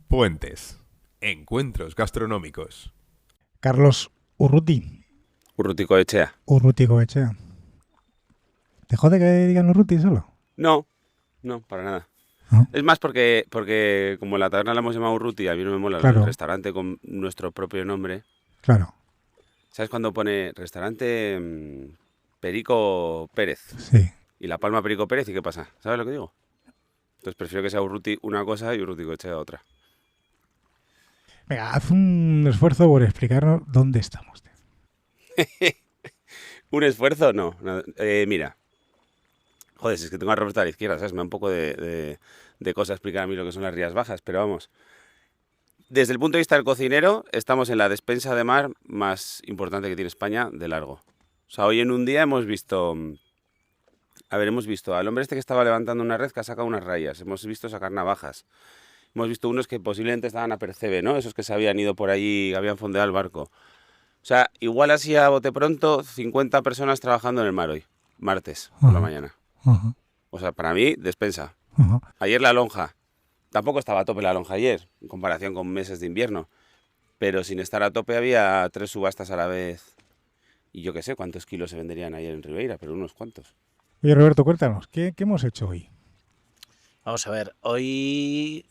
Puentes. Encuentros gastronómicos. Carlos Urruti. Urrutico Echea. Urruti Goechea. ¿Te jode que digan Urruti solo? No, para nada. ¿No? Es más porque como en la taberna la hemos llamado Urruti, a mí no me mola Claro. el restaurante con nuestro propio nombre. Claro, ¿Sabes cuando pone restaurante Perico Pérez? sí. Y La Palma Perico Pérez, ¿y qué pasa? ¿Sabes lo que digo? Entonces prefiero que sea Urruti una cosa y Urrutico Echea otra. Venga, haz un esfuerzo por explicarnos dónde estamos. ¿Un esfuerzo? No. Mira. Joder, si es que tengo a Roberto a la izquierda, ¿sabes? Me da un poco de cosa explicar a mí lo que son las Rías Bajas, pero vamos. Desde el punto de vista del cocinero, estamos en la despensa de mar más importante que tiene España de largo. O sea, hoy en un día hemos visto al hombre este que estaba levantando una red que ha sacado unas rayas, hemos visto sacar navajas, hemos visto unos que posiblemente estaban a percebe, ¿no? Esos que se habían ido por allí, que habían fondeado el barco. O sea, igual así a bote pronto, 50 personas trabajando en el mar hoy, martes, por la mañana. Ajá, O sea, para mí, despensa. ajá. Ayer la lonja. Tampoco estaba a tope la lonja ayer, en comparación con meses de invierno. Pero sin estar a tope había 3 subastas a la vez. Y yo qué sé cuántos kilos se venderían ayer en Ribeira, pero unos cuantos. Oye, Roberto, cuéntanos, ¿qué hemos hecho hoy? Vamos a ver, hoy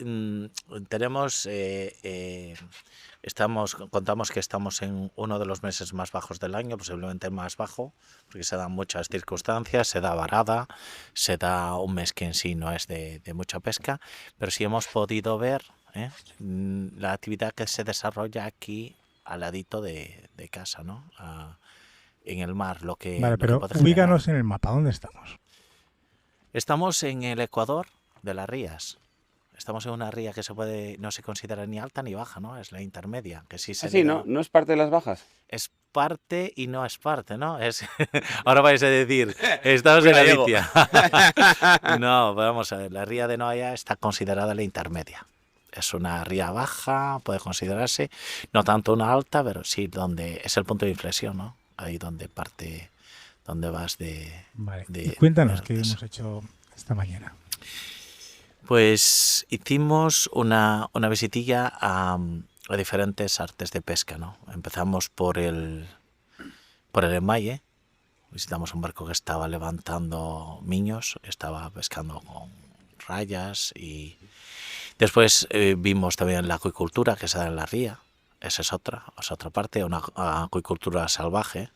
tenemos, contamos que estamos en uno de los meses más bajos del año, posiblemente el más bajo, porque se dan muchas circunstancias, se da varada, se da un mes que en sí no es de mucha pesca, pero sí hemos podido ver la actividad que se desarrolla aquí al ladito de casa, ¿no? En el mar, lo que Vale, lo que pero puede generar. ubícanos en el mapa, ¿dónde estamos? Estamos en el Ecuador de las rías. Estamos en una ría que no se considera ni alta ni baja, ¿no? Es la intermedia, que sí se Así, le ¿no? da- ¿No es parte de las bajas? Es parte y no es parte, ¿no? Ahora vais a decir, estamos en la Gallego. vicia. No, vamos a ver, la ría de Noaya está considerada la intermedia. Es una ría baja, puede considerarse, no tanto una alta, pero sí donde es el punto de inflexión, ¿no? Ahí donde parte, donde vas Vale. de- Y cuéntanos de- qué hemos hecho esta mañana. Pues hicimos una visitilla a diferentes artes de pesca, ¿no? Empezamos por el enmalle, visitamos un barco que estaba levantando miños, estaba pescando con rayas y después vimos también la acuicultura que se da en la ría, esa es otra parte, una acuicultura salvaje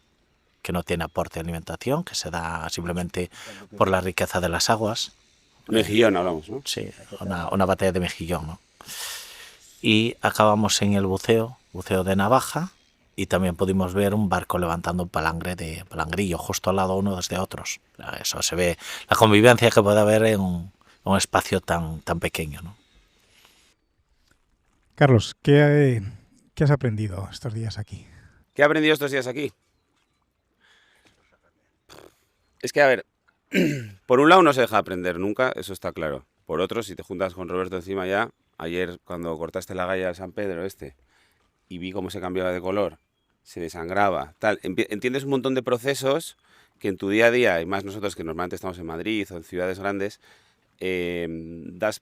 que no tiene aporte de alimentación, que se da simplemente por la riqueza de las aguas. Mejillón hablamos, ¿no? Sí, una batalla de mejillón, ¿no? Y acabamos en el buceo de navaja, y también pudimos ver un barco levantando un palangrillo justo al lado unos de otros. Eso se ve, la convivencia que puede haber en un espacio tan pequeño, ¿no? Carlos, ¿qué has aprendido estos días aquí? ¿Qué he aprendido estos días aquí? Es que, a ver, por un lado no se deja aprender nunca, eso está claro. Por otro, si te juntas con Roberto encima ya, ayer cuando cortaste la galla de San Pedro y vi cómo se cambiaba de color, se desangraba, tal, entiendes un montón de procesos que en tu día a día, y más nosotros que normalmente estamos en Madrid o en ciudades grandes, das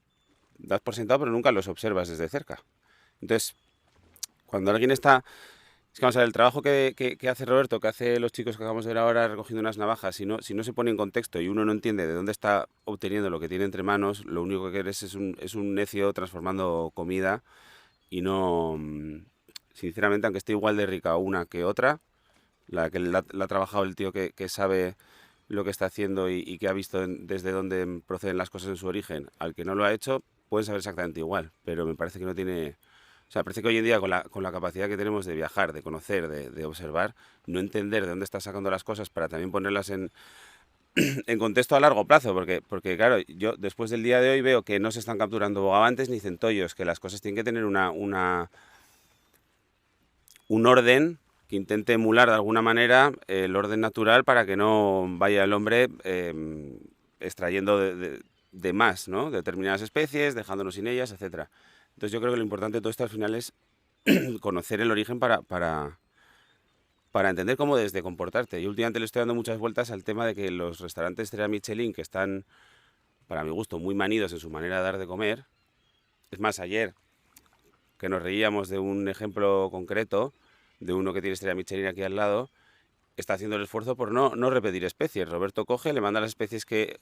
por sentado pero nunca los observas desde cerca. Entonces, cuando alguien está... Es que vamos a ver, el trabajo que hace Roberto, que hace los chicos que acabamos de ver ahora recogiendo unas navajas, si no se pone en contexto y uno no entiende de dónde está obteniendo lo que tiene entre manos, lo único que eres es un necio transformando comida y no... Sinceramente, aunque esté igual de rica una que otra, la que la ha trabajado el tío que sabe lo que está haciendo y que ha visto desde dónde proceden las cosas en su origen, al que no lo ha hecho, pueden saber exactamente igual, pero me parece que no tiene... O sea, parece que hoy en día con la capacidad que tenemos de viajar, de conocer, de observar, no entender de dónde estás sacando las cosas para también ponerlas en contexto a largo plazo, porque claro, yo después del día de hoy veo que no se están capturando bogavantes ni centollos, que las cosas tienen que tener un orden que intente emular de alguna manera el orden natural para que no vaya el hombre extrayendo de más, ¿no? Determinadas especies, dejándonos sin ellas, etcétera. Entonces yo creo que lo importante de todo esto al final es conocer el origen para entender cómo debes de comportarte. Yo últimamente le estoy dando muchas vueltas al tema de que los restaurantes estrella Michelin que están para mi gusto, muy manidos en su manera de dar de comer. Es más, ayer, que nos reíamos de un ejemplo concreto, de uno que tiene estrella Michelin aquí al lado, está haciendo el esfuerzo por no repetir especies. Roberto coge, le manda las especies que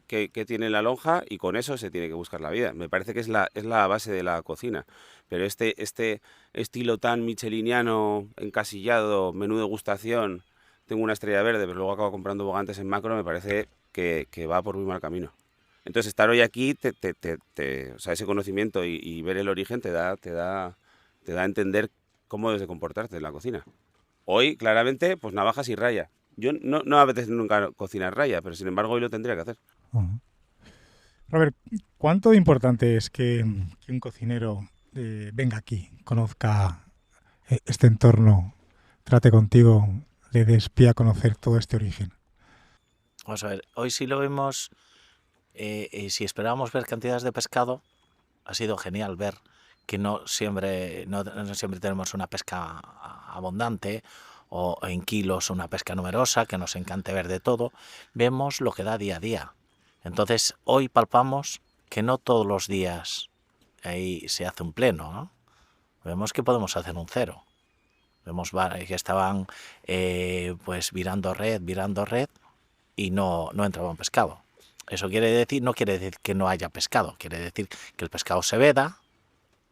tiene en la lonja y con eso se tiene que buscar la vida. Me parece que es la base de la cocina. Pero este estilo tan micheliniano, encasillado, menú degustación, tengo una estrella verde, pero luego acabo comprando bogantes en Macro, me parece que va por muy mal camino. Entonces estar hoy aquí, o sea, ese conocimiento y ver el origen te da a entender cómo debes de comportarte en la cocina. Hoy, claramente, pues navajas y raya. Yo no me apetece nunca cocinar raya, pero sin embargo hoy lo tendría que hacer. Ujú. Robert, ¿cuánto de importante es que un cocinero venga aquí, conozca este entorno, trate contigo, le des pie a conocer todo este origen? Vamos a ver, hoy sí lo vemos, si esperábamos ver cantidades de pescado, ha sido genial ver que no siempre tenemos una pesca abundante o en kilos una pesca numerosa, que nos encante ver de todo. Vemos lo que da día a día. Entonces, hoy palpamos que no todos los días ahí se hace un pleno, ¿no? Vemos que podemos hacer un cero. Vemos que estaban pues virando red y no entraba pescado. Eso no quiere decir que no haya pescado, quiere decir que el pescado se veda,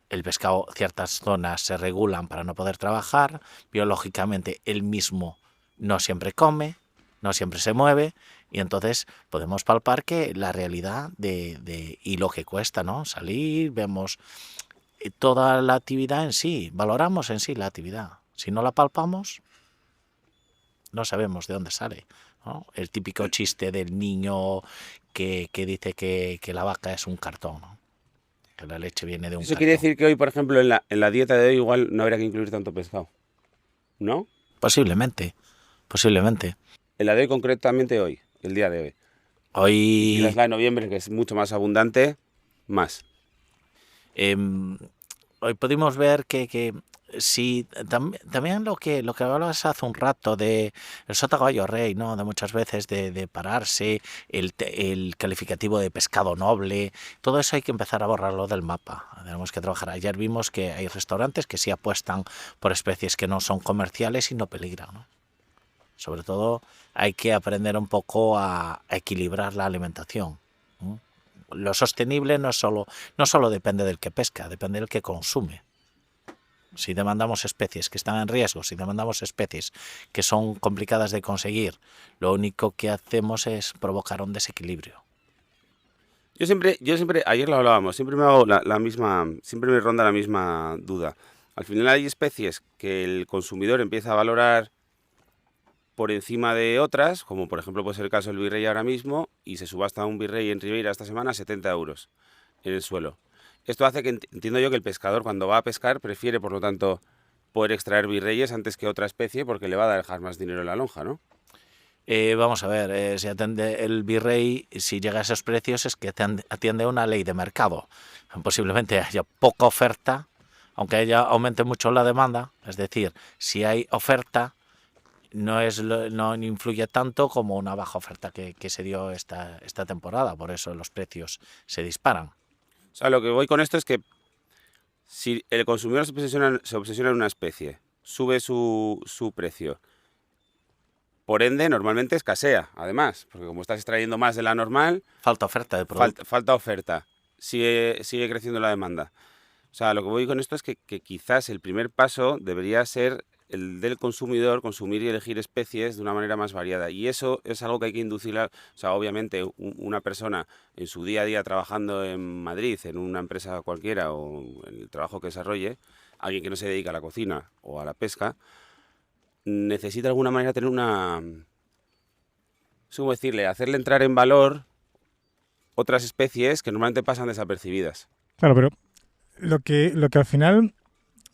el pescado, ciertas zonas se regulan para no poder trabajar, biológicamente él mismo no siempre come, no siempre se mueve, y entonces podemos palpar que la realidad y lo que cuesta, ¿no? Salir, vemos toda la actividad en sí, valoramos en sí la actividad. Si no la palpamos, no sabemos de dónde sale, ¿no? El típico chiste del niño que dice que la vaca es un cartón, ¿no? Que la leche viene de un Eso cartón. quiere decir que hoy, por ejemplo, en la dieta de hoy igual no habría que incluir tanto pescado, ¿no? Posiblemente. En la de hoy concretamente hoy, el día de hoy. Y Hoy la de noviembre, que es mucho más abundante, más. hoy pudimos ver que sí, también lo que hablabas hace un rato de el sota caballo rey, ¿no? De muchas veces de pararse, el calificativo de pescado noble, todo eso hay que empezar a borrarlo del mapa. Tenemos que trabajar. Ayer vimos que hay restaurantes que sí apuestan por especies que no son comerciales y no peligran, ¿no? Sobre todo hay que aprender un poco a equilibrar la alimentación, ¿no? Lo sostenible no solo depende del que pesca, depende del que consume. Si demandamos especies que están en riesgo, si demandamos especies que son complicadas de conseguir, lo único que hacemos es provocar un desequilibrio. Yo siempre, ayer lo hablábamos, siempre me hago la misma, siempre me ronda la misma duda. Al final hay especies que el consumidor empieza a valorar por encima de otras, como por ejemplo puede ser el caso del virrey ahora mismo, y se subasta un virrey en Ribeira esta semana a 70 euros en el suelo. Esto hace que entiendo yo que el pescador cuando va a pescar prefiere, por lo tanto, poder extraer virreyes antes que otra especie porque le va a dejar más dinero en la lonja, ¿no? Vamos a ver, si atiende el virrey, si llega a esos precios es que atiende una ley de mercado. Posiblemente haya poca oferta, aunque aumente mucho la demanda, es decir, si hay oferta, no influye tanto como una baja oferta que se dio esta temporada, por eso los precios se disparan. O sea, lo que voy con esto es que si el consumidor se obsesiona en una especie, sube su precio, por ende normalmente escasea, además, porque como estás extrayendo más de la normal, Falta oferta de producto. falta oferta, sigue creciendo la demanda. O sea, lo que voy con esto es que quizás el primer paso debería ser el del consumidor, consumir y elegir especies de una manera más variada. Y eso es algo que hay que inducir. O sea, obviamente una persona en su día a día trabajando en Madrid, en una empresa cualquiera o en el trabajo que desarrolle, alguien que no se dedica a la cocina o a la pesca, necesita de alguna manera tener una... No sé cómo decirle, hacerle entrar en valor otras especies que normalmente pasan desapercibidas. Claro, pero lo que al final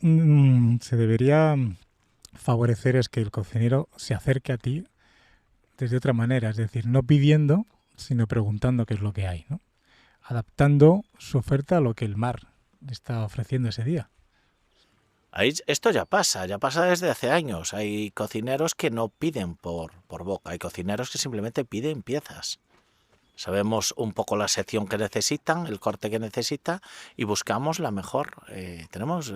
se debería favorecer es que el cocinero se acerque a ti desde otra manera, es decir, no pidiendo, sino preguntando qué es lo que hay, ¿no? Adaptando su oferta a lo que el mar le está ofreciendo ese día. Esto ya pasa desde hace años. Hay cocineros que no piden por boca, hay cocineros que simplemente piden piezas. Sabemos un poco la sección que necesitan, el corte que necesita y buscamos la mejor. Tenemos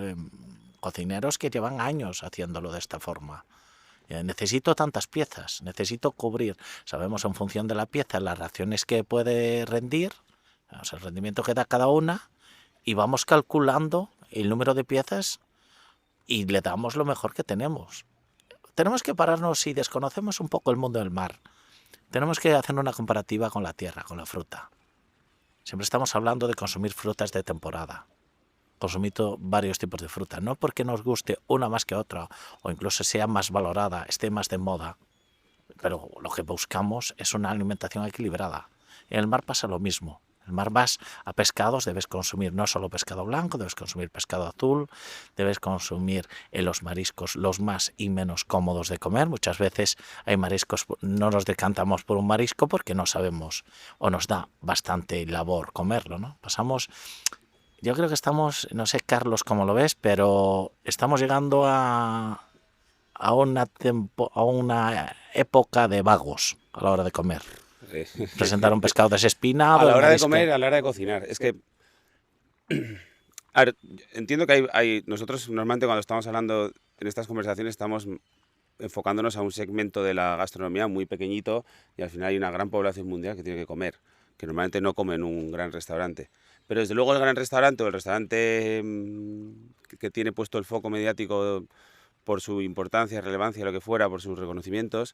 cocineros que llevan años haciéndolo de esta forma. Necesito tantas piezas, necesito cubrir. Sabemos en función de la pieza las reacciones que puede rendir, o sea, el rendimiento que da cada una, y vamos calculando el número de piezas y le damos lo mejor que tenemos. Tenemos que pararnos, si desconocemos un poco el mundo del mar, tenemos que hacer una comparativa con la tierra, con la fruta. Siempre estamos hablando de consumir frutas de temporada. Consumir varios tipos de fruta, no porque nos guste una más que otra, o incluso sea más valorada, esté más de moda, pero lo que buscamos es una alimentación equilibrada. En el mar pasa lo mismo. En el mar vas a pescados, debes consumir no solo pescado blanco, debes consumir pescado azul, debes consumir en los mariscos los más y menos cómodos de comer. Muchas veces hay mariscos, no nos decantamos por un marisco porque no sabemos o nos da bastante labor comerlo, ¿no? Yo creo que estamos, no sé Carlos cómo lo ves, pero estamos llegando a una época de vagos a la hora de comer. Presentar un pescado desespinado. A la hora de comer, a la hora de cocinar. Es que, a ver, entiendo que nosotros normalmente cuando estamos hablando en estas conversaciones estamos enfocándonos a un segmento de la gastronomía muy pequeñito y al final hay una gran población mundial que tiene que comer, que normalmente no come en un gran restaurante. Pero desde luego el gran restaurante o el restaurante que tiene puesto el foco mediático por su importancia, relevancia, lo que fuera, por sus reconocimientos,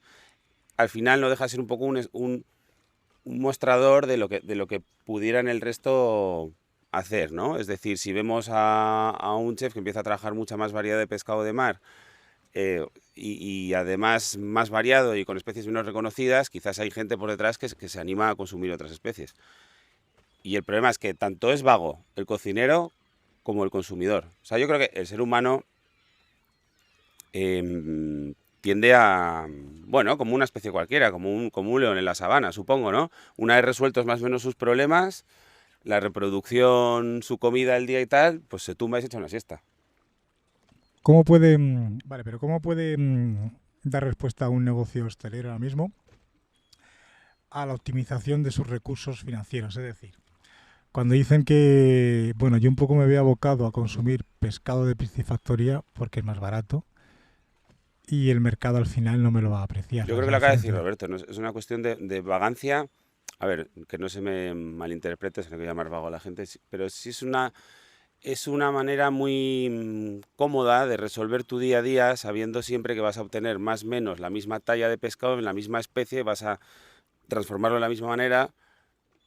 al final no deja de ser un poco un mostrador de lo que pudiera en el resto hacer, ¿no? Es decir, si vemos a un chef que empieza a trabajar mucha más variedad de pescado de mar y además más variado y con especies menos reconocidas, quizás hay gente por detrás que se anima a consumir otras especies. Y el problema es que tanto es vago el cocinero como el consumidor. O sea, yo creo que el ser humano tiende a, bueno, como una especie cualquiera, como un león en la sabana, supongo, ¿no? Una vez resueltos más o menos sus problemas, la reproducción, su comida el día y tal, pues se tumba y se echa una siesta. ¿Cómo puede dar respuesta a un negocio hostelero ahora mismo a la optimización de sus recursos financieros? Es decir, cuando dicen que, bueno, yo un poco me veo abocado a consumir pescado de piscifactoría porque es más barato y el mercado al final no me lo va a apreciar. Yo creo que lo acaba de decir Roberto, ¿no? Es una cuestión de vagancia. A ver, que no se me malinterprete, se le voy a llamar vago a la gente, pero sí es una manera muy cómoda de resolver tu día a día sabiendo siempre que vas a obtener más o menos la misma talla de pescado en la misma especie, vas a transformarlo de la misma manera,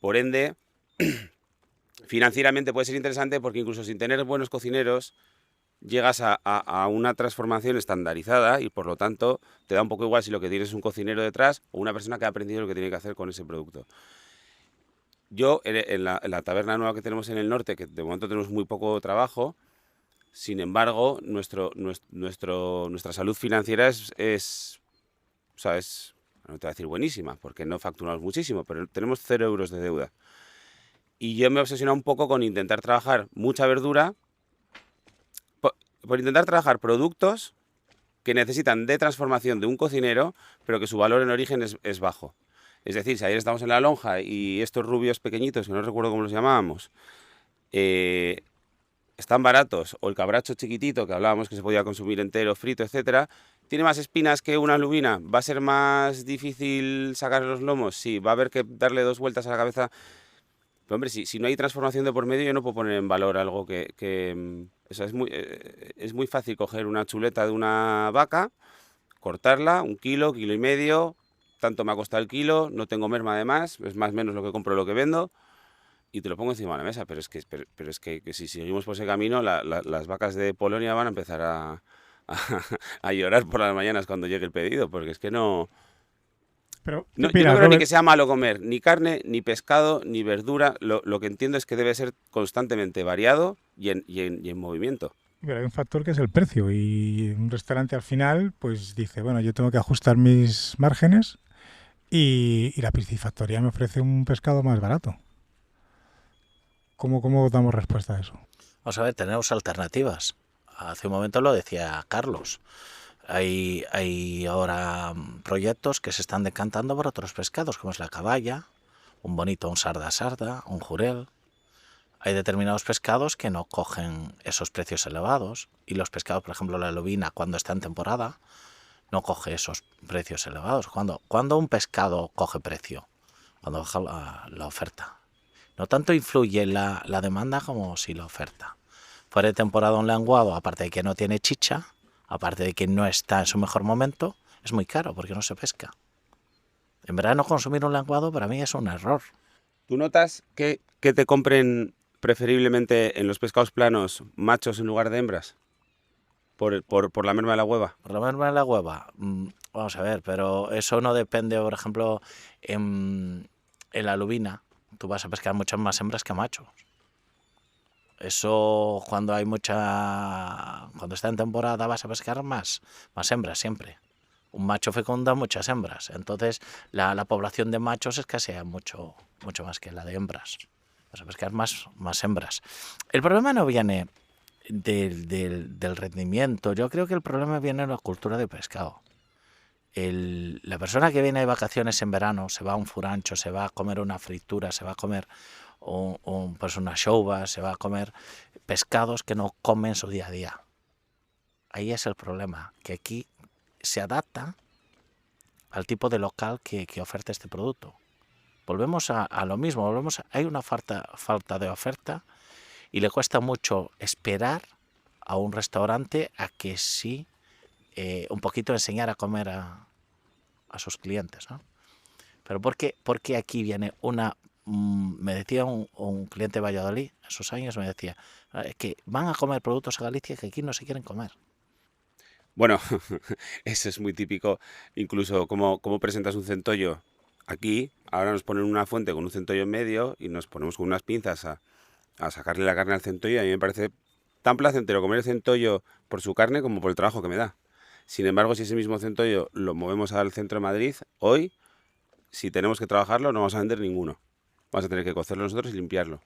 por ende, financieramente puede ser interesante porque incluso sin tener buenos cocineros llegas a una transformación estandarizada y por lo tanto te da un poco igual si lo que tienes es un cocinero detrás o una persona que ha aprendido lo que tiene que hacer con ese producto. Yo en la taberna nueva que tenemos en el norte, que de momento tenemos muy poco trabajo, sin embargo nuestra salud financiera es no te voy a decir buenísima, porque no facturamos muchísimo, pero tenemos 0 euros de deuda. Y yo me he obsesionado un poco con intentar trabajar mucha verdura, por intentar trabajar productos que necesitan de transformación de un cocinero, pero que su valor en origen es bajo. Es decir, si ayer estamos en la lonja y estos rubios pequeñitos, que no recuerdo cómo los llamábamos, están baratos, o el cabracho chiquitito que hablábamos que se podía consumir entero, frito, etcétera, tiene más espinas que una lubina, ¿va a ser más difícil sacar los lomos? Sí, va a haber que darle 2 vueltas a la cabeza. Pero hombre, si no hay transformación de por medio, yo no puedo poner en valor algo o sea, es muy fácil coger una chuleta de una vaca, cortarla, 1 kilo, 1,5 kilos, tanto me ha costado el kilo, no tengo merma además, es más o menos lo que compro, lo que vendo, y te lo pongo encima de la mesa. Pero es que si seguimos por ese camino, las vacas de Polonia van a empezar a llorar por las mañanas cuando llegue el pedido, porque es que no... Pero, yo no mira, creo ni Robert, que sea malo comer ni carne, ni pescado, ni verdura. Lo que entiendo es que debe ser constantemente variado y en movimiento. pero hay un factor que es el precio y un restaurante al final pues dice, bueno, yo tengo que ajustar mis márgenes y la piscifactoría me ofrece un pescado más barato. ¿Cómo damos respuesta a eso? Vamos a ver, tenemos alternativas. Hace un momento lo decía Carlos. Hay ahora proyectos que se están decantando por otros pescados, como es la caballa un bonito, un sarda, un jurel. Hay determinados pescados que no cogen esos precios elevados y los pescados, por ejemplo, la lubina, cuando está en temporada, no coge esos precios elevados. ¿Cuándo un pescado coge precio? Cuando baja la oferta. No tanto influye la demanda como si la oferta. Fuera de temporada un lenguado, aparte de que no tiene chicha, aparte de que no está en su mejor momento, es muy caro porque no se pesca. En verano consumir un lenguado para mí es un error. ¿Tú notas que te compren preferiblemente en los pescados planos machos en lugar de hembras? Por la merma de la hueva. Por lo menos en la hueva, vamos a ver, pero eso no depende, por ejemplo, en la lubina. Tú vas a pescar muchas más hembras que machos. Eso cuando está en temporada vas a pescar más hembras siempre. Un macho fecunda muchas hembras, entonces la población de machos escasea mucho más que la de hembras. Vas a pescar más hembras. El problema no viene del rendimiento, yo creo que el problema viene en la cultura de pescado. La persona que viene de vacaciones en verano se va a un furancho, se va a comer una fritura, se va a comer pues una xouba, se va a comer pescados que no comen su día a día. Ahí es el problema, que aquí se adapta al tipo de local que oferta este producto. Volvemos a lo mismo, hay una falta de oferta y le cuesta mucho esperar a un restaurante a que sí un poquito enseñar a comer a sus clientes, ¿no? Pero ¿por qué aquí viene me decía un cliente de Valladolid, en sus años me decía, que van a comer productos a Galicia que aquí no se quieren comer? Bueno, eso es muy típico, incluso cómo presentas un centollo aquí. Ahora nos ponen una fuente con un centollo en medio y nos ponemos con unas pinzas a sacarle la carne al centollo. A mí me parece tan placentero comer el centollo por su carne como por el trabajo que me da. Sin embargo, si ese mismo centollo lo movemos al centro de Madrid, hoy, si tenemos que trabajarlo, no vamos a vender ninguno. Vamos a tener que cocerlo nosotros y limpiarlo.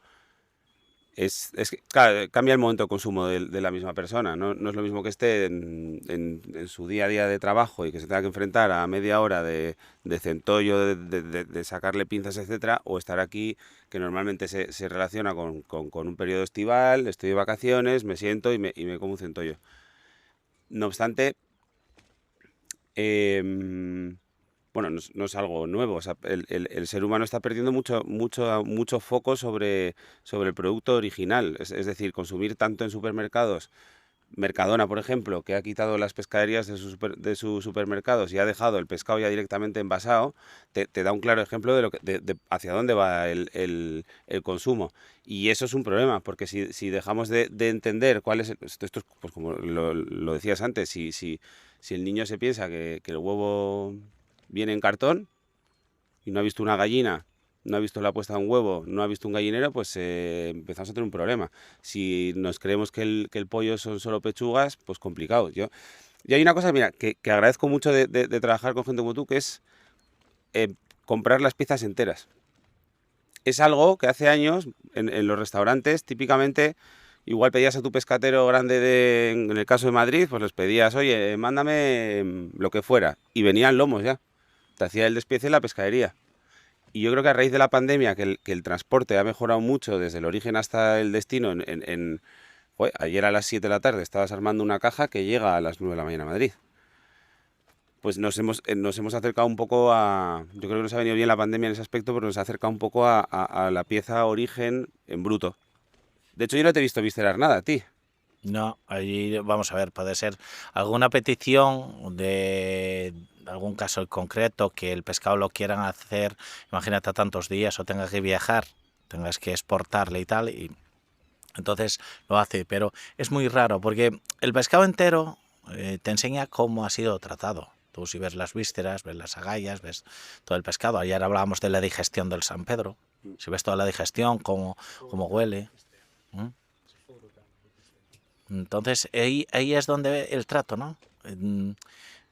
Es que claro, cambia el momento de consumo de la misma persona. No es lo mismo que esté en su día a día de trabajo y que se tenga que enfrentar a media hora de centollo, de sacarle pinzas, etcétera, o estar aquí, que normalmente se relaciona con un periodo estival, estoy de vacaciones, me siento y me como un centollo. No obstante, bueno, no es algo nuevo. O sea, el ser humano está perdiendo mucho foco sobre el producto original. Es decir, consumir tanto en supermercados. Mercadona, por ejemplo, que ha quitado las pescaderías de sus supermercados y ha dejado el pescado ya directamente envasado, te da un claro ejemplo de hacia dónde va el consumo. Y eso es un problema, porque si dejamos de entender cuál es... Esto es, pues como lo decías antes, si el niño se piensa que el huevo viene en cartón y no ha visto una gallina, no ha visto la puesta de un huevo, no ha visto un gallinero, pues empezamos a tener un problema. Si nos creemos que el pollo son solo pechugas, pues complicado. Y hay una cosa, mira, que agradezco mucho de trabajar con gente como tú, que es comprar las piezas enteras. Es algo que hace años en los restaurantes, típicamente, igual pedías a tu pescatero grande en el caso de Madrid, pues les pedías, oye, mándame lo que fuera, y venían lomos ya. Te hacía el despiece en la pescadería. Y yo creo que a raíz de la pandemia, que el transporte ha mejorado mucho desde el origen hasta el destino, joder, ayer a las 7 de la tarde estabas armando una caja que llega a las 9 de la mañana a Madrid. Pues nos hemos acercado un poco yo creo que nos ha venido bien la pandemia en ese aspecto, pero nos ha acercado un poco a la pieza origen en bruto. De hecho, yo no te he visto viscerar nada a ti. No, allí vamos a ver, puede ser alguna petición de algún caso en concreto que el pescado lo quieran hacer, imagínate a tantos días o tengas que viajar, tengas que exportarle y tal, y entonces lo hace, pero es muy raro porque el pescado entero te enseña cómo ha sido tratado. Tú si ves las vísceras, ves las agallas, ves todo el pescado. Ayer hablábamos de la digestión del San Pedro. Si ves toda la digestión, cómo huele. Entonces ahí es donde el trato, ¿no?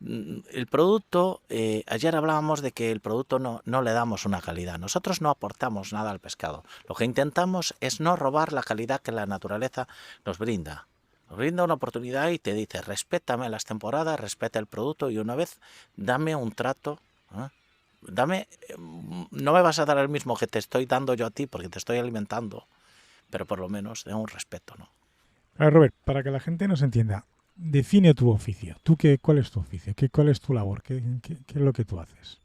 El producto, ayer hablábamos de que el producto no le damos una calidad. Nosotros no aportamos nada al pescado. Lo que intentamos es no robar la calidad que la naturaleza nos brinda. Nos brinda una oportunidad y te dice, respétame las temporadas, respeta el producto y una vez dame un trato no me vas a dar el mismo que te estoy dando yo a ti porque te estoy alimentando, pero por lo menos de un respeto, ¿no? A ver, Robert, para que la gente nos entienda, define tu oficio. ¿Cuál es tu oficio? ¿Cuál es tu labor? ¿Qué es lo que tú haces?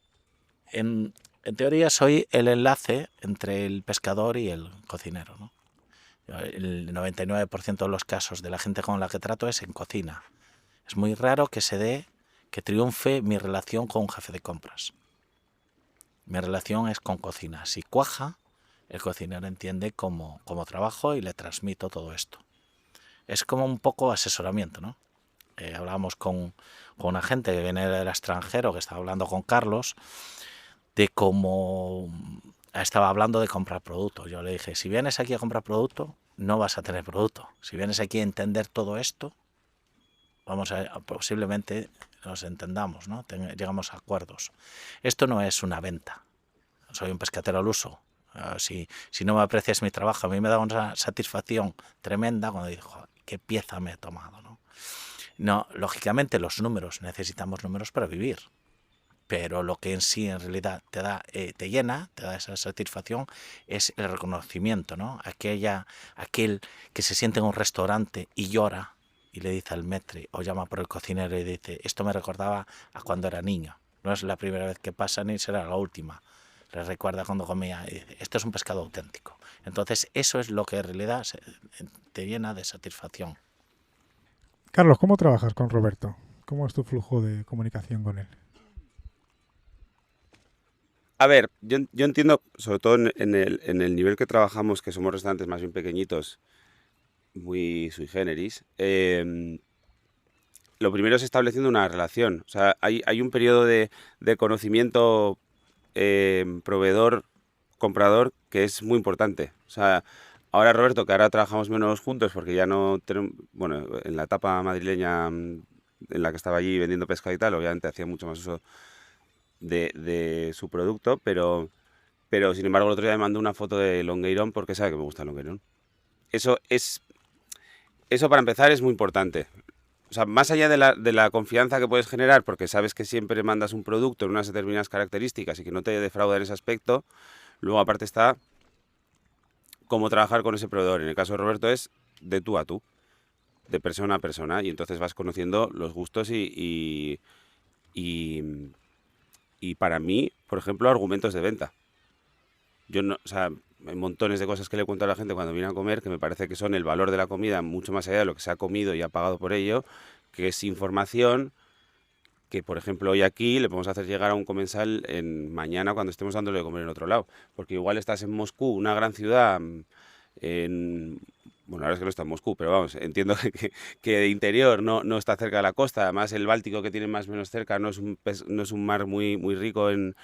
En teoría soy el enlace entre el pescador y el cocinero, ¿no? El 99% de los casos de la gente con la que trato es en cocina. Es muy raro que triunfe mi relación con un jefe de compras. Mi relación es con cocina. Si cuaja, el cocinero entiende cómo trabajo y le transmito todo esto. Es como un poco asesoramiento, ¿no? Hablábamos con una gente que viene del extranjero, que estaba hablando con Carlos, de cómo estaba hablando de comprar producto. Yo le dije, si vienes aquí a comprar producto, no vas a tener producto. Si vienes aquí a entender todo esto, posiblemente nos entendamos, ¿no? Llegamos a acuerdos. Esto no es una venta. Soy un pescatero al uso. Si no me aprecias mi trabajo, a mí me da una satisfacción tremenda cuando digo, qué pieza me he tomado, ¿no? No, lógicamente necesitamos números para vivir. Pero lo que en sí, en realidad, te llena, te da esa satisfacción, es el reconocimiento, ¿no? Aquel que se siente en un restaurante y llora y le dice al maître o llama por el cocinero y dice, esto me recordaba a cuando era niño. No es la primera vez que pasa ni será la última. Le recuerda cuando comía y dice, esto es un pescado auténtico. Entonces, eso es lo que en realidad te llena de satisfacción. Carlos, ¿cómo trabajas con Roberto? ¿Cómo es tu flujo de comunicación con él? A ver, yo entiendo, sobre todo en el nivel que trabajamos, que somos restaurantes más bien pequeñitos, muy sui generis, lo primero es estableciendo una relación. O sea, hay un periodo de conocimiento proveedor-comprador que es muy importante. O sea, ahora Roberto, que ahora trabajamos menos juntos porque ya no tenemos, bueno, en la etapa madrileña en la que estaba allí vendiendo pesca y tal, obviamente hacía mucho más uso de su producto, pero sin embargo el otro día me mandó una foto de longueirón porque sabe que me gusta el longueirón. Eso para empezar es muy importante. O sea, más allá de la confianza que puedes generar, porque sabes que siempre mandas un producto en unas determinadas características y que no te defrauda en ese aspecto, luego aparte está cómo trabajar con ese proveedor. En el caso de Roberto es de tú a tú, de persona a persona, y entonces vas conociendo los gustos y para mí, por ejemplo, argumentos de venta. Yo no, o sea, hay montones de cosas que le cuento a la gente cuando viene a comer que me parece que son el valor de la comida mucho más allá de lo que se ha comido y ha pagado por ello, que es información que, por ejemplo, hoy aquí le podemos hacer llegar a un comensal mañana cuando estemos dándole de comer en otro lado. Porque igual estás en Moscú, una gran ciudad, bueno, ahora es que no está en Moscú, pero vamos, entiendo que de interior no está cerca de la costa. Además, el Báltico que tiene más o menos cerca no es un mar muy, muy rico en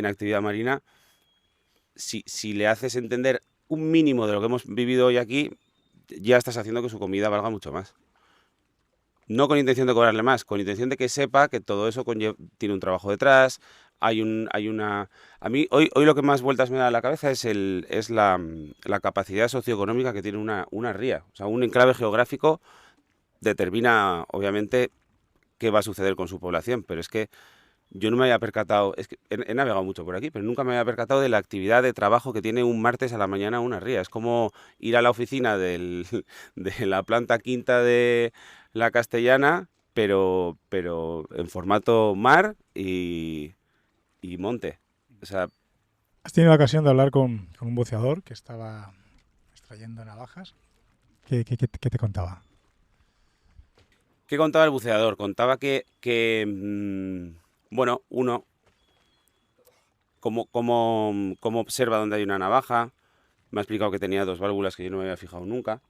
actividad marina. Si le haces entender un mínimo de lo que hemos vivido hoy aquí, ya estás haciendo que su comida valga mucho más. No con intención de cobrarle más, con intención de que sepa que todo eso tiene un trabajo detrás. A mí hoy lo que más vueltas me da a la cabeza es la capacidad socioeconómica que tiene una ría. O sea, un enclave geográfico determina, obviamente, qué va a suceder con su población, pero es que yo no me había percatado, es que he navegado mucho por aquí, pero nunca me había percatado de la actividad de trabajo que tiene un martes a la mañana una ría. Es como ir a la oficina de la planta quinta de la Castellana, pero en formato mar y monte. O sea, ¿Has tenido la ocasión de hablar con un buceador que estaba extrayendo navajas? ¿Qué te contaba? ¿qué contaba el buceador? Contaba que bueno, uno, cómo observa dónde hay una navaja. Me ha explicado que tenía 2 válvulas que yo no me había fijado nunca.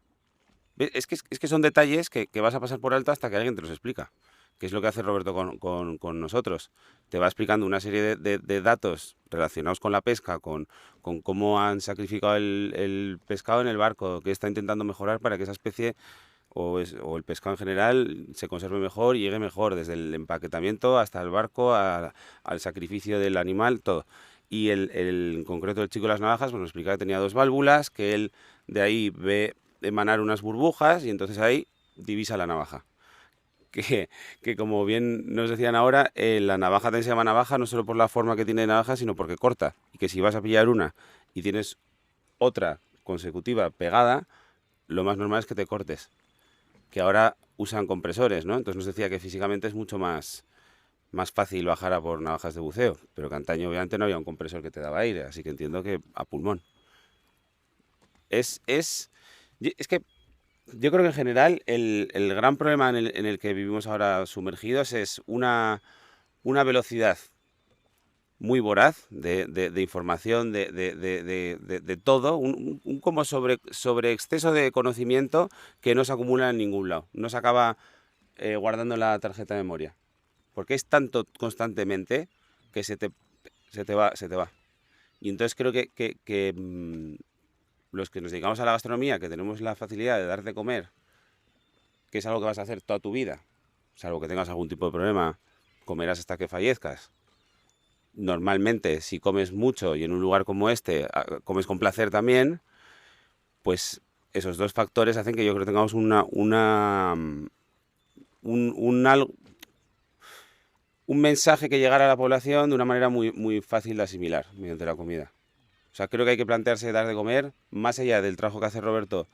Es que son detalles que vas a pasar por alto hasta que alguien te los explica. Que es lo que hace Roberto con nosotros. Te va explicando una serie de datos relacionados con la pesca, con cómo han sacrificado el pescado en el barco, que está intentando mejorar para que esa especie o el pescado en general se conserve mejor y llegue mejor, desde el empaquetamiento hasta el barco, al sacrificio del animal, todo. Y en concreto el chico de las navajas pues, nos explicaba que tenía 2 válvulas, que él de ahí ve emanar unas burbujas y entonces ahí divisa la navaja. que como bien nos decían ahora, la navaja también se llama navaja no solo por la forma que tiene de navaja, sino porque corta. Y que si vas a pillar una y tienes otra consecutiva pegada, lo más normal es que te cortes. Que ahora usan compresores, ¿no? Entonces nos decía que físicamente es mucho más fácil bajar a por navajas de buceo, pero que antaño obviamente no había un compresor que te daba aire, así que entiendo que a pulmón. Es que yo creo que en general el gran problema en el que vivimos ahora sumergidos es una velocidad muy voraz de información, de todo, un como sobre exceso de conocimiento que no se acumula en ningún lado, no se acaba guardando en la tarjeta de memoria, porque es tanto constantemente que se te va. Y entonces creo que los que nos dedicamos a la gastronomía, que tenemos la facilidad de dar de comer, que es algo que vas a hacer toda tu vida, salvo que tengas algún tipo de problema, comerás hasta que fallezcas. Normalmente, si comes mucho y en un lugar como este comes con placer también, pues esos dos factores hacen que yo creo que tengamos un mensaje que llegara a la población de una manera muy, muy fácil de asimilar mediante la comida. O sea, creo que hay que plantearse dar de comer, más allá del trabajo que hace Roberto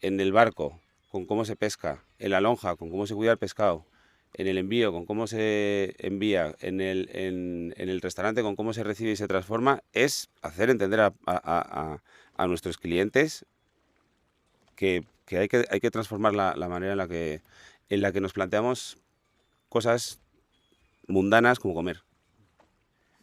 en el barco, con cómo se pesca, en la lonja, con cómo se cuida el pescado, en el envío, con cómo se envía, en el restaurante, con cómo se recibe y se transforma, es hacer entender a nuestros clientes que hay que transformar la manera en la que nos planteamos cosas mundanas como comer.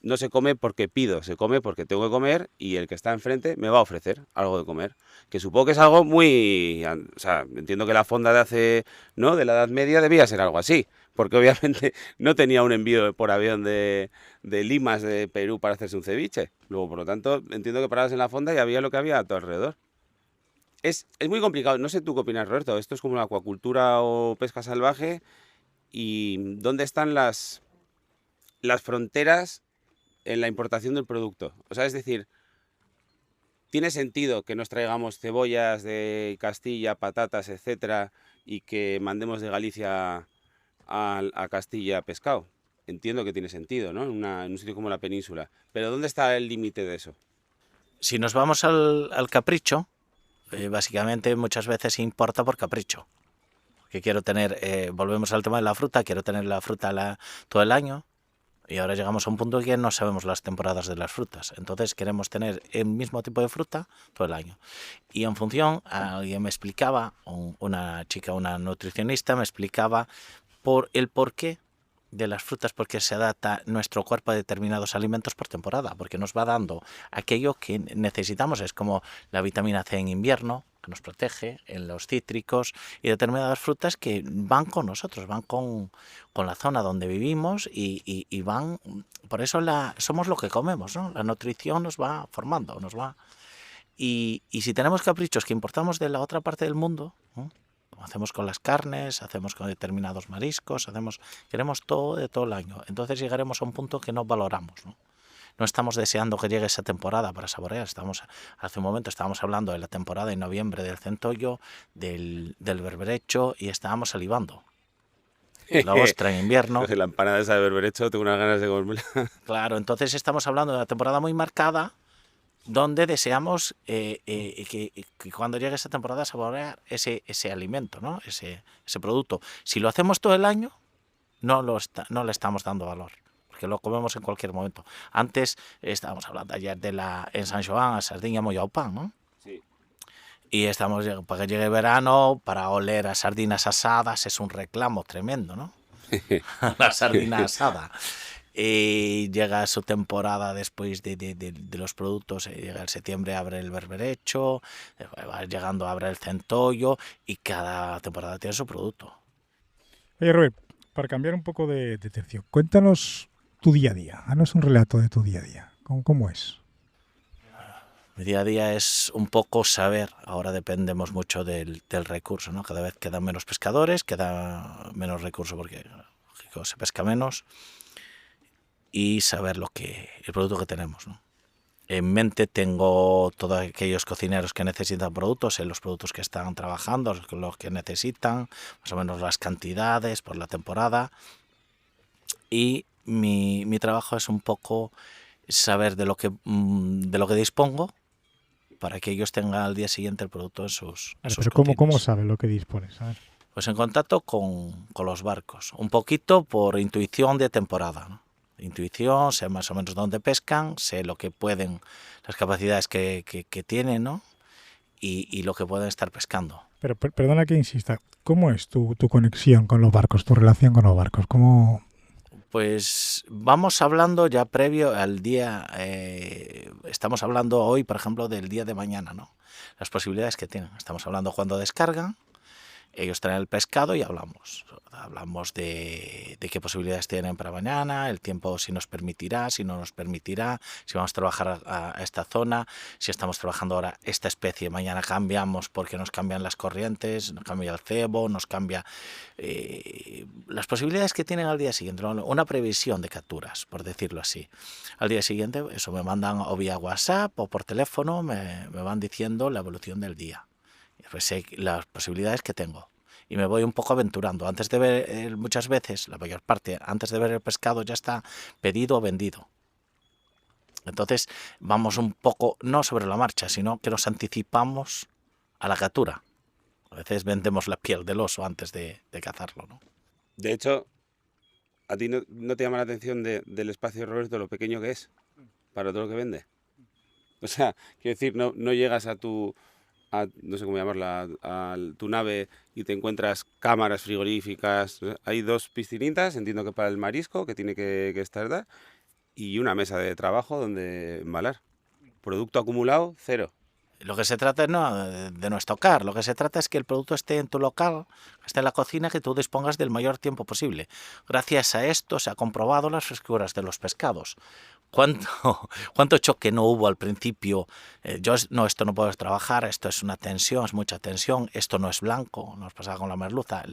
No se come porque pido, se come porque tengo que comer y el que está enfrente me va a ofrecer algo de comer. Que supongo que es algo muy... O sea, entiendo que la fonda de hace, ¿no?, de la Edad Media debía ser algo así, porque obviamente no tenía un envío por avión de limas de Perú para hacerse un ceviche. Luego, por lo tanto, entiendo que parabas en la fonda y había lo que había a tu alrededor. Es muy complicado. No sé tú qué opinas, Roberto. Esto es como la acuacultura o pesca salvaje. ¿Y dónde están las fronteras en la importación del producto? O sea, es decir, ¿tiene sentido que nos traigamos cebollas de Castilla, patatas, etcétera, y que mandemos de Galicia a Castilla pescado? Entiendo que tiene sentido, ¿no? En un sitio como la península. Pero ¿dónde está el límite de eso? Si nos vamos al capricho, básicamente muchas veces importa por capricho. Que quiero tener, volvemos al tema de la fruta, quiero tener la fruta todo el año. Y ahora llegamos a un punto en que no sabemos las temporadas de las frutas. Entonces queremos tener el mismo tipo de fruta todo el año. Y en función, alguien me explicaba, una chica, una nutricionista, me explicaba el porqué de las frutas, porque se adapta nuestro cuerpo a determinados alimentos por temporada, porque nos va dando aquello que necesitamos. Es como la vitamina C en invierno, que nos protege, en los cítricos, y determinadas frutas que van con nosotros, van con la zona donde vivimos y van, por eso somos lo que comemos, ¿no? La nutrición nos va formando, y si tenemos caprichos que importamos de la otra parte del mundo, ¿no?, como hacemos con las carnes, hacemos con determinados mariscos, queremos todo de todo el año, entonces llegaremos a un punto que no valoramos, ¿no? No estamos deseando que llegue esa temporada para saborear. Hace un momento estábamos hablando de la temporada en noviembre del centollo, del berberecho, y estábamos salivando. La ostra en invierno. La empanada esa de berberecho, tengo unas ganas de comérmela. Claro, entonces estamos hablando de una temporada muy marcada, donde deseamos que cuando llegue esa temporada saborear ese alimento, ¿no?, ese producto. Si lo hacemos todo el año, no le estamos dando valor, porque lo comemos en cualquier momento. Antes estábamos hablando ayer en San Joan, a sardiña mollao pan, ¿no? Sí. Y estamos, para que llegue el verano, para oler a sardinas asadas, es un reclamo tremendo, ¿no? La sardina asada. Y llega su temporada después de los productos, llega el septiembre, abre el berberecho, va llegando, abre el centollo, y cada temporada tiene su producto. Oye, Robert, para cambiar un poco de tercio, cuéntanos tu día a día, haznos un relato de tu día a día. ¿Cómo es? Mi día a día es un poco saber, ahora dependemos mucho del recurso, ¿no? Cada vez quedan menos pescadores, queda menos recurso porque lógico, se pesca menos, y saber el producto que tenemos, ¿no? En mente tengo todos aquellos cocineros que necesitan productos, los productos que están trabajando, los que necesitan, más o menos las cantidades por la temporada. Y mi trabajo es un poco saber de lo que dispongo para que ellos tengan al día siguiente el producto en sus Vale, sus pero ¿cómo cocinas. sabes lo que dispones? A ver. Pues en contacto con los barcos, un poquito por intuición de temporada, ¿no? Intuición, sé más o menos dónde pescan, sé lo que pueden, las capacidades que tienen, ¿no? Y lo que pueden estar pescando. Pero perdona que insista, ¿cómo es tu conexión con los barcos, tu relación con los barcos? ¿Cómo? Pues vamos hablando ya previo al día, estamos hablando hoy, por ejemplo, del día de mañana, ¿no? Las posibilidades que tienen. Estamos hablando cuando descargan, ellos traen el pescado y hablamos. Hablamos de qué posibilidades tienen para mañana, el tiempo si nos permitirá, si no nos permitirá, si vamos a trabajar a esta zona, si estamos trabajando ahora esta especie, mañana cambiamos porque nos cambian las corrientes, nos cambia el cebo, nos cambia las posibilidades que tienen al día siguiente, ¿no? Una previsión de capturas, por decirlo así. Al día siguiente, eso me mandan o vía WhatsApp o por teléfono, me van diciendo la evolución del día. Pues sé las posibilidades que tengo y me voy un poco aventurando. Antes de ver, muchas veces, la mayor parte, antes de ver el pescado ya está pedido o vendido. Entonces vamos un poco, no sobre la marcha, sino que nos anticipamos a la captura. A veces vendemos la piel del oso antes de cazarlo, ¿no? De hecho, ¿a ti no te llama la atención del espacio de Roberto lo pequeño que es para todo lo que vende? O sea, quiero decir, no llegas no sé cómo llamarla, a tu nave y te encuentras cámaras frigoríficas. Hay 2 piscinitas, entiendo que para el marisco, que tiene que estar, y una mesa de trabajo donde embalar. Producto acumulado, 0. Lo que se trata es de no estocar, lo que se trata es que el producto esté en tu local, esté en la cocina, que tú dispongas del mayor tiempo posible. Gracias a esto se ha comprobado las frescuras de los pescados. ¿Cuánto choque no hubo al principio? Esto no puedo trabajar, esto es una tensión, es mucha tensión, esto no es blanco, nos pasaba con la merluza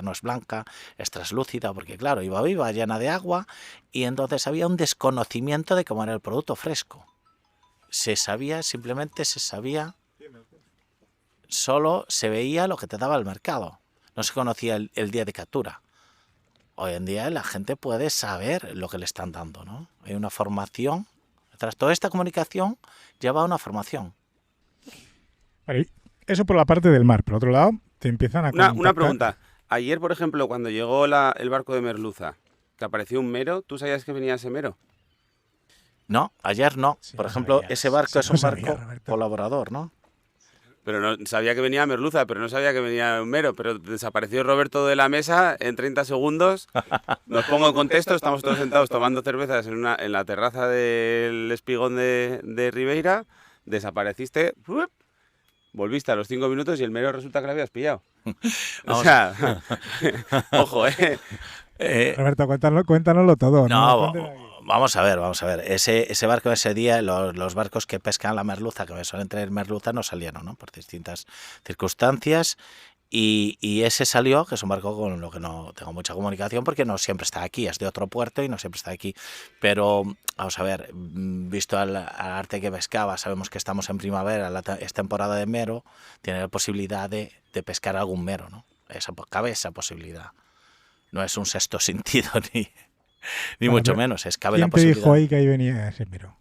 no es blanca, es translúcida, porque claro, iba viva, llena de agua, y entonces había un desconocimiento de cómo era el producto fresco. Simplemente se sabía, solo se veía lo que te daba el mercado, no se conocía el día de captura. Hoy en día la gente puede saber lo que le están dando, ¿no? Hay una formación, tras toda esta comunicación lleva una formación. Vale, eso por la parte del mar. Por otro lado, te empiezan a Una contactar. pregunta. Ayer, por ejemplo, cuando llegó el barco de merluza, que apareció un mero, ¿tú sabías que venía ese mero? No, ayer no. Sí, Por lo ejemplo, sabías. ese barco Sí, es lo un sabía, barco Roberto. colaborador, ¿no? Pero no sabía que venía merluza, pero no sabía que venía un mero. Pero desapareció Roberto de la mesa en 30 segundos. Nos pongo en contexto, estamos todos sentados tomando cervezas en la terraza del Espigón de Ribeira. Desapareciste, ¡fuep! Volviste a los 5 minutos y el mero resulta que lo habías pillado. O sea, ojo, Roberto, cuéntanoslo todo. No, Cuéntanos aquí. vamos a ver. Ese barco ese día, los barcos que pescan la merluza, que me suelen traer merluza, no salieron, ¿no? Por distintas circunstancias. Y ese salió, que es un barco con lo que no tengo mucha comunicación, porque no siempre está aquí, es de otro puerto y no siempre está aquí. Pero, vamos a ver, visto al arte que pescaba, sabemos que estamos en primavera, es temporada de mero, tiene la posibilidad de pescar algún mero, ¿no? Cabe esa posibilidad. No es un sexto sentido, ni Bueno, mucho pero menos, cabe la ¿quién te posibilidad. dijo ahí que ahí venía ese mero?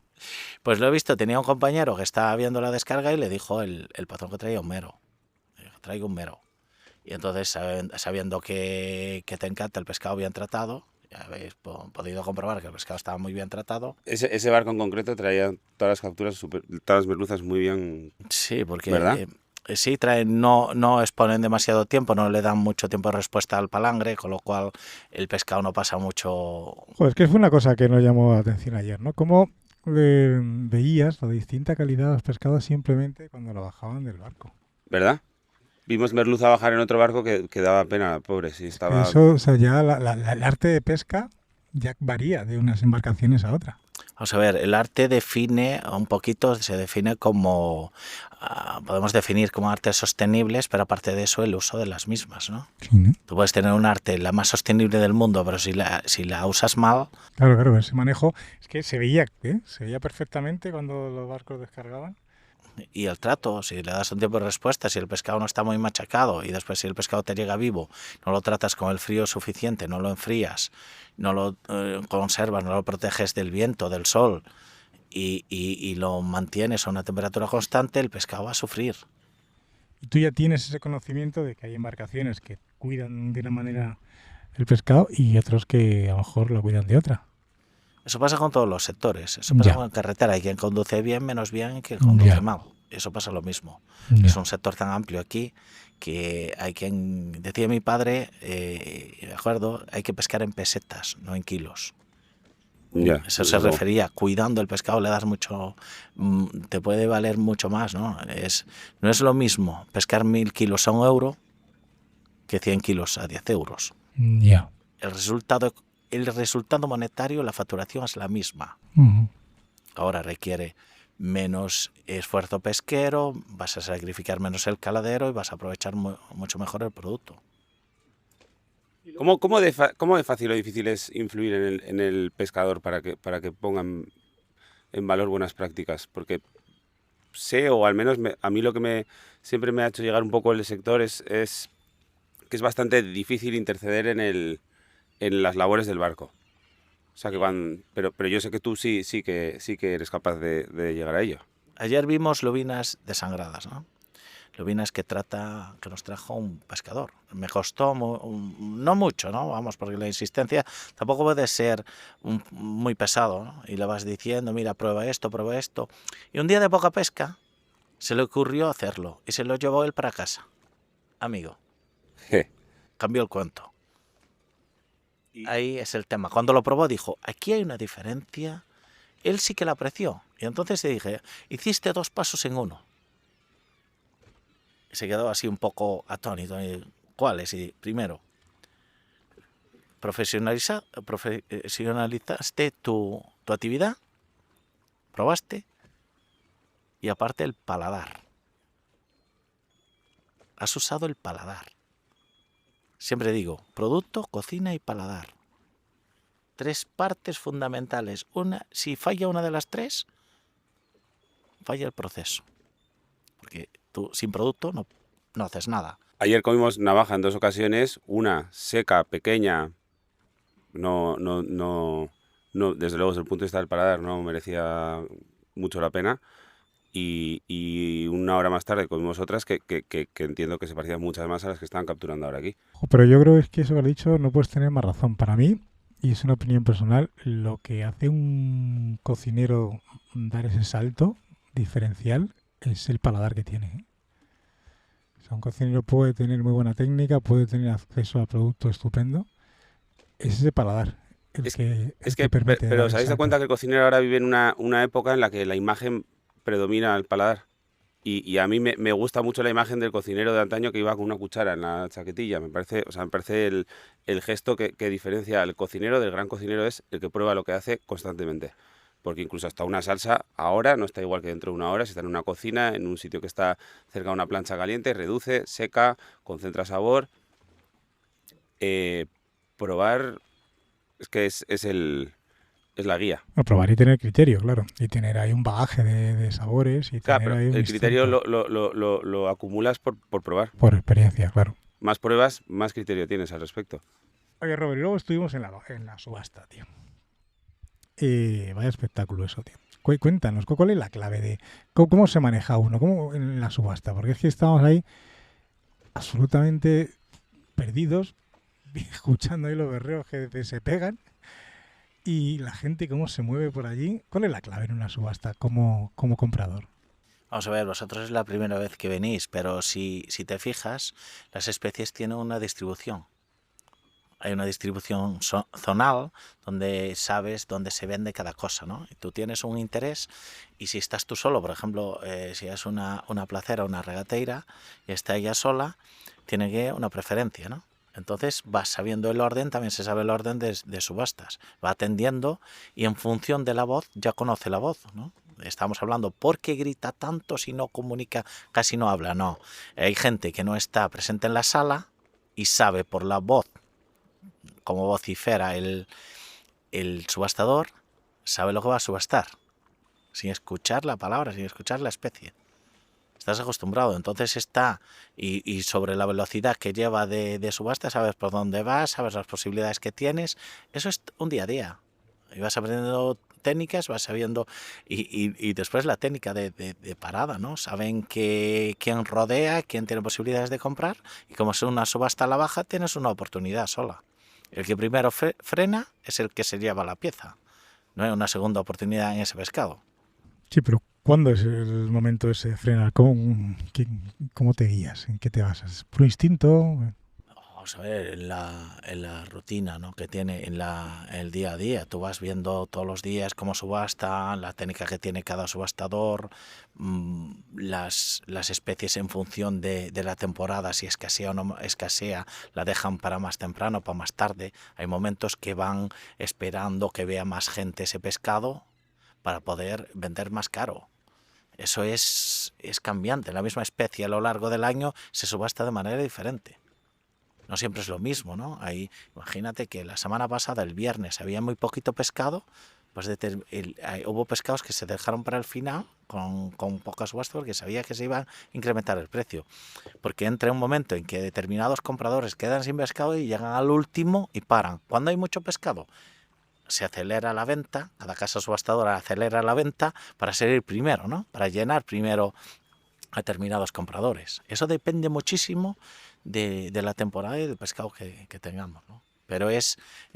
Pues lo he visto, tenía un compañero que estaba viendo la descarga y le dijo el patrón que traía un mero. Le dijo, traigo un mero. Y entonces, sabiendo que te encanta el pescado bien tratado, ya habéis podido comprobar que el pescado estaba muy bien tratado. ese barco en concreto traía todas las capturas, todas las merluzas muy bien. Sí, porque ¿Verdad? Sí, traen, no exponen demasiado tiempo, no le dan mucho tiempo de respuesta al palangre, con lo cual el pescado no pasa mucho. Joder, es que fue una cosa que nos llamó la atención ayer, ¿no? Cómo veías la distinta calidad de los pescados simplemente cuando lo bajaban del barco. ¿Verdad? Vimos merluza bajar en otro barco que daba pena, pobre, sí estaba. Eso, o sea, ya el arte de pesca ya varía de unas embarcaciones a otras. Vamos a ver, el arte define un poquito, se define como, podemos definir como artes sostenibles, pero aparte de eso el uso de las mismas, ¿no? Sí, ¿no? Tú puedes tener un arte la más sostenible del mundo, pero si la usas mal, Claro, claro, ese manejo es que se veía perfectamente cuando los barcos descargaban. y el trato, si le das un tiempo de respuesta, si el pescado no está muy machacado y después si el pescado te llega vivo, no lo tratas con el frío suficiente, no lo enfrías, no lo conservas, no lo proteges del viento, del sol y lo mantienes a una temperatura constante, el pescado va a sufrir. Y tú ya tienes ese conocimiento de que hay embarcaciones que cuidan de una manera el pescado y otros que a lo mejor lo cuidan de otra. Eso pasa con todos los sectores. Eso pasa Ya. con carretera. Hay quien conduce bien, menos bien y quien conduce Ya. mal. Eso pasa lo mismo. Ya. Es un sector tan amplio aquí que hay quien, decía mi padre, de acuerdo, hay que pescar en pesetas, no en kilos. Ya, Eso se desde luego. refería, cuidando el pescado le das mucho, te puede valer mucho más, ¿no? No es lo mismo pescar 1000 kilos a 1 euro que 100 kilos a 10 euros. Ya. El resultado monetario, la facturación es la misma. Ujú. Ahora requiere menos esfuerzo pesquero, vas a sacrificar menos el caladero y vas a aprovechar mucho mejor el producto. ¿Cómo de fácil o difícil es influir en el pescador para que pongan en valor buenas prácticas? Porque sé, o al menos a mí lo que siempre me ha hecho llegar un poco el sector es que es bastante difícil interceder en las labores del barco. O sea, pero yo sé que tú sí que eres capaz de llegar a ello. Ayer vimos lobinas desangradas, ¿no? Lobinas que nos trajo un pescador. Me costó no mucho, ¿no? Vamos, porque la insistencia tampoco puede ser muy pesado, ¿no? Y le vas diciendo, mira, prueba esto. Y un día de poca pesca se le ocurrió hacerlo y se lo llevó él para casa. Amigo, Je. cambió el cuento. Ahí es el tema. Cuando lo probó dijo, aquí hay una diferencia. Él sí que la apreció. Y entonces le dije, hiciste 2 pasos en uno. Y se quedó así un poco atónito. ¿Cuáles? Y primero, profesionalizaste tu actividad, probaste, y aparte el paladar. Has usado el paladar. Siempre digo, producto, cocina y paladar. 3 partes fundamentales. Si falla una de las 3, falla el proceso. Porque tú sin producto no haces nada. Ayer comimos navaja en 2 ocasiones, una seca, pequeña, no, desde luego desde el punto de vista del paladar no merecía mucho la pena. Y una hora más tarde comimos otras que entiendo que se parecían muchas más a las que estaban capturando ahora aquí. Pero yo creo que eso que has dicho no puedes tener más razón. Para mí, y es una opinión personal, lo que hace un cocinero dar ese salto diferencial es el paladar que tiene, ¿eh? O sea, un cocinero puede tener muy buena técnica, puede tener acceso a producto estupendo. Es ese paladar el que permite. Pero dar ¿os el habéis dado salto. cuenta que el cocinero ahora vive en una época en la que la imagen predomina al paladar? Y a mí me gusta mucho la imagen del cocinero de antaño que iba con una cuchara en la chaquetilla. Me parece el gesto que diferencia al cocinero del gran cocinero, es el que prueba lo que hace constantemente. Porque incluso hasta una salsa ahora no está igual que dentro de una hora. Si está en una cocina, en un sitio que está cerca de una plancha caliente, reduce, seca, concentra sabor. Probar es que es la guía. No, probar y tener criterio, claro. Y tener ahí un bagaje de sabores. Y Claro, tener pero ahí un el criterio instinto. lo acumulas por probar. Por experiencia, claro. Más pruebas, más criterio tienes al respecto. Oye, Robert, y luego estuvimos en la subasta, tío. Vaya espectáculo eso, tío. Cuéntanos, ¿cuál es la clave de cómo se maneja uno en la subasta? Porque es que estamos ahí absolutamente perdidos, escuchando ahí los berreos que se pegan y la gente cómo se mueve por allí. ¿Cuál es la clave en una subasta como comprador? Vamos a ver, vosotros es la primera vez que venís, pero si te fijas, las especies tienen una distribución. Hay una distribución zonal donde sabes dónde se vende cada cosa, ¿no? Y tú tienes un interés y si estás tú solo, por ejemplo, si es una placera, una regateira y está ella sola, tiene que una preferencia, ¿no? Entonces vas sabiendo el orden, también se sabe el orden de subastas. Va atendiendo y en función de la voz ya conoce la voz, ¿no? Estamos hablando, ¿por qué grita tanto si no comunica, casi no habla? No. Hay gente que no está presente en la sala y sabe por la voz, como vocifera el subastador, sabe lo que va a subastar, sin escuchar la palabra, sin escuchar la especie. Estás acostumbrado, entonces está, y sobre la velocidad que lleva de subasta, sabes por dónde vas, sabes las posibilidades que tienes. Eso es un día a día. Y vas aprendiendo técnicas, vas sabiendo, y después la técnica de parada, ¿no? Saben quién rodea, quién tiene posibilidades de comprar, y como es una subasta a la baja, tienes una oportunidad sola. El que primero frena es el que se lleva la pieza. No hay una segunda oportunidad en ese pescado. Sí, pero ¿cuándo es el momento ese de frenar? ¿Cómo te guías? ¿En qué te basas? ¿Por instinto? Vamos a ver, en la rutina, ¿no?, que tiene en el día a día. Tú vas viendo todos los días cómo subasta, la técnica que tiene cada subastador, las especies en función de la temporada, si escasea o no escasea, la dejan para más temprano, para más tarde. Hay momentos que van esperando que vea más gente ese pescado para poder vender más caro. Eso es cambiante. La misma especie a lo largo del año se subasta de manera diferente. No siempre es lo mismo, ¿no? Ahí, imagínate que la semana pasada, el viernes, había muy poquito pescado, pues hubo pescados que se dejaron para el final con poca subasta porque sabía que se iba a incrementar el precio. Porque entra un momento en que determinados compradores quedan sin pescado y llegan al último y paran. Cuando hay mucho pescado, se acelera la venta, cada casa subastadora acelera la venta para ser el primero, ¿no? Para llenar primero a determinados compradores. Eso depende muchísimo de la temporada y del pescado que tengamos, ¿no? Pero en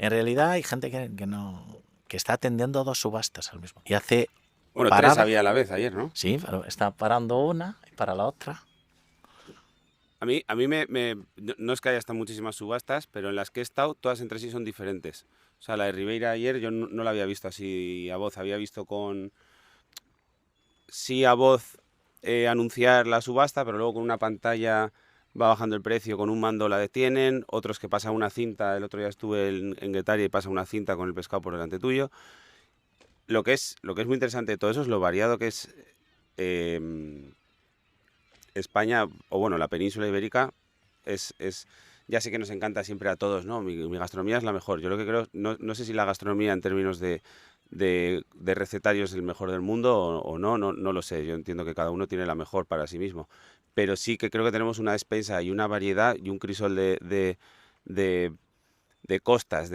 realidad hay gente que está atendiendo 2 subastas al mismo tiempo. Y hace Bueno, parada. 3 había a la vez ayer, ¿no? Sí, pero está parando una y para la otra. A mí no es que haya estado muchísimas subastas, pero en las que he estado, todas entre sí son diferentes. O sea, la de Ribeira ayer yo no la había visto así a voz, había visto sí a voz anunciar la subasta, pero luego con una pantalla va bajando el precio, con un mando la detienen, otros que pasan una cinta, el otro día estuve en Guetaria y pasa una cinta con el pescado por delante tuyo. Lo que es muy interesante de todo eso es lo variado que es España, o bueno, la península ibérica, ya sé que nos encanta siempre a todos, ¿no? Mi gastronomía es la mejor. Yo lo que creo, no sé si la gastronomía en términos de recetarios es el mejor del mundo o no lo sé. Yo entiendo que cada uno tiene la mejor para sí mismo. Pero sí que creo que tenemos una despensa y una variedad y un crisol de costas,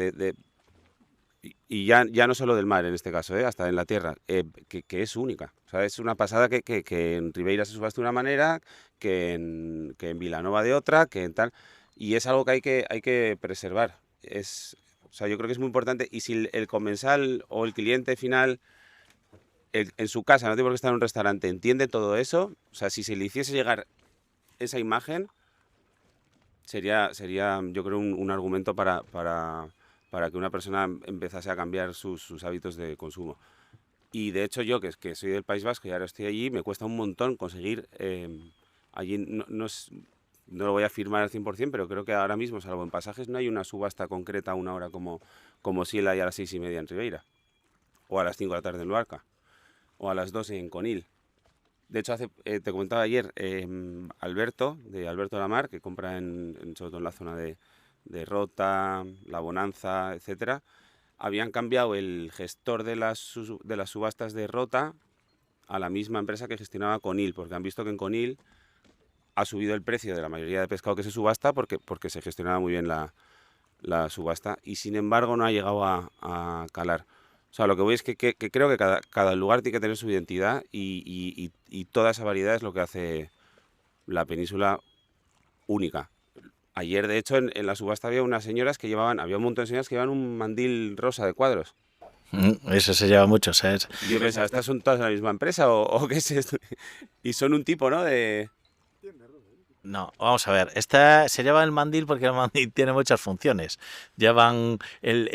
y ya no solo del mar en este caso, hasta en la tierra, que es única. O sea, es una pasada que en Ribeira se subaste de una manera, que en Vilanova de otra, que en tal... Y es algo que hay que preservar. O sea, yo creo que es muy importante. Y si el comensal o el cliente final en su casa, no tiene por qué estar en un restaurante, entiende todo eso, o sea, si se le hiciese llegar esa imagen, sería yo creo, un argumento para que una persona empezase a cambiar sus hábitos de consumo. Y de hecho yo, que soy del País Vasco y ahora estoy allí, me cuesta un montón conseguir... allí no lo voy a afirmar al 100%, pero creo que ahora mismo, salvo en Pasajes, no hay una subasta concreta a una hora como si la hay a las 6:30 en Ribeira, o a las 5 de la tarde en Luarca, o a las 12 en Conil. De hecho, te comentaba ayer, Alberto de la Mar, que compra sobre todo en la zona de Rota, La Bonanza, etcétera, habían cambiado el gestor de las subastas de Rota a la misma empresa que gestionaba Conil, porque han visto que en Conil ha subido el precio de la mayoría de pescado que se subasta porque se gestionaba muy bien la subasta y sin embargo no ha llegado a calar. O sea, lo que voy es que creo que cada lugar tiene que tener su identidad y toda esa variedad es lo que hace la península única. Ayer, de hecho, en la subasta había unas señoras había un montón de señoras que llevaban un mandil rosa de cuadros. Eso se lleva mucho, ¿sabes? Yo pensaba, ¿estas son todas de la misma empresa o qué es esto? Y son un tipo, ¿no? No, vamos a ver, esta se lleva el mandil porque el mandil tiene muchas funciones. Llevan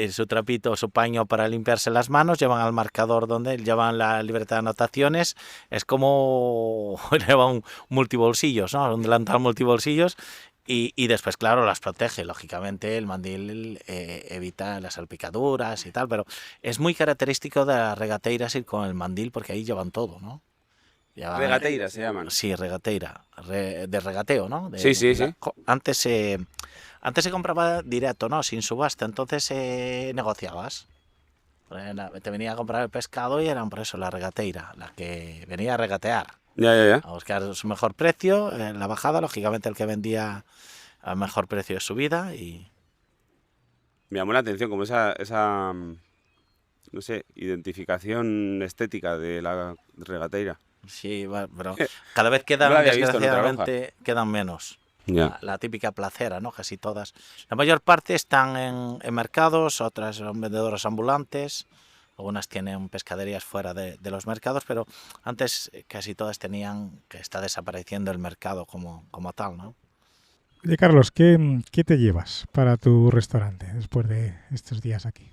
su trapito, su paño para limpiarse las manos, llevan al marcador llevan la libreta de anotaciones, es como lleva un multibolsillos, ¿no? Un delantal multibolsillos Y después, claro, las protege. Lógicamente, el mandil evita las salpicaduras y tal, pero es muy característico de las regateiras ir con el mandil porque ahí llevan todo, ¿no? Llevan, Regateira se llaman. sí, regateira, de regateo, ¿no? Sí, sí, sí. Antes se compraba directo, ¿no? Sin subasta, entonces negociabas. Te venía a comprar el pescado y eran por eso la regateira, la que venía a regatear, Ya. a buscar su mejor precio, la bajada, lógicamente el que vendía al mejor precio de subida y... Me llamó la atención como esa no sé, identificación estética de la regateira. Sí, bueno, pero cada vez quedan, No la había visto en otra desgraciadamente, quedan menos. Ya. La típica placera, ¿no? Casi todas. La mayor parte están en mercados, otras son vendedoras ambulantes, algunas tienen pescaderías fuera de los mercados, pero antes casi todas tenían, que está desapareciendo el mercado como tal, ¿no? Oye, Carlos, ¿qué te llevas para tu restaurante después de estos días aquí?